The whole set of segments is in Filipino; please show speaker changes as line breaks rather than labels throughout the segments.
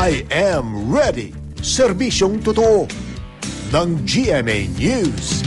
I am ready. Serbisyong totoo ng GMA News.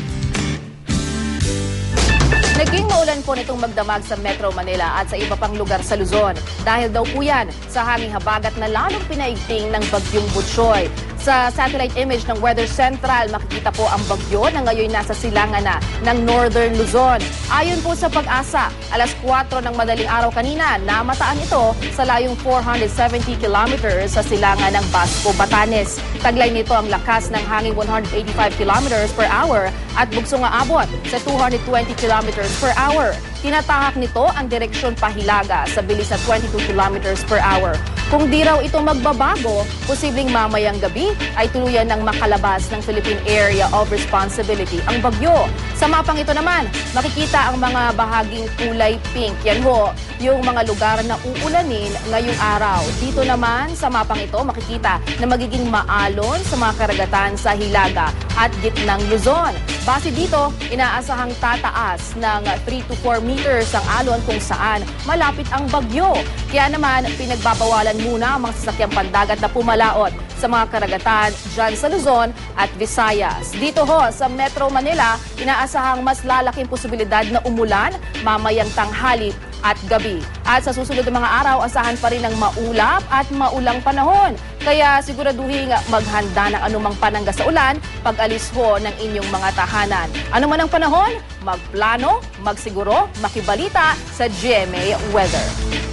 Naging maulan po nitong magdamag sa Metro Manila at sa iba pang lugar sa Luzon. Dahil daw po yan sa hanging habagat na lalong pinaigting ng bagyong Butchoy. Sa satellite image ng Weather Central, makikita po ang bagyo na ngayon nasa silangan na ng Northern Luzon. Ayon po sa Pag-asa, alas 4 ng madaling araw kanina, namataan ito sa layong 470 kilometers sa silangan ng Basco, Batanes. Taglay nito ang lakas ng hanging 185 kilometers per hour at bugsong aabot sa 220 kilometers per hour. Tinatahak nito ang direksyon pahilaga sa bilis na 22 kilometers per hour. Kung di raw ito magbabago, posibleng mamayang gabi ay tuluyan ng makalabas ng Philippine Area of Responsibility ang bagyo. Sa mapang ito naman, makikita ang mga bahaging kulay pink. Yan ho, yung mga lugar na uulanin ngayong araw. Dito naman sa mapang ito, makikita na magiging maalon sa mga karagatan sa Hilaga at gitnang Luzon. Base dito, inaasahang tataas ng 3 to 4 meters ang alon kung saan malapit ang bagyo. Kaya naman, pinagbabawalan muna ang mga sasakyang pandagat na pumalaot sa mga karagatan dyan sa Luzon at Visayas. Dito ho, sa Metro Manila, inaasahang mas lalaking posibilidad na umulan mamayang tanghali at gabi. At sa susunod na mga araw, asahan pa rin ang maulap at maulang panahon. Kaya siguraduhin maghanda ng anumang panangga sa ulan pag-alis ho ng inyong mga tahanan. Ano man ang panahon, magplano, magsiguro, makibalita sa GMA Weather.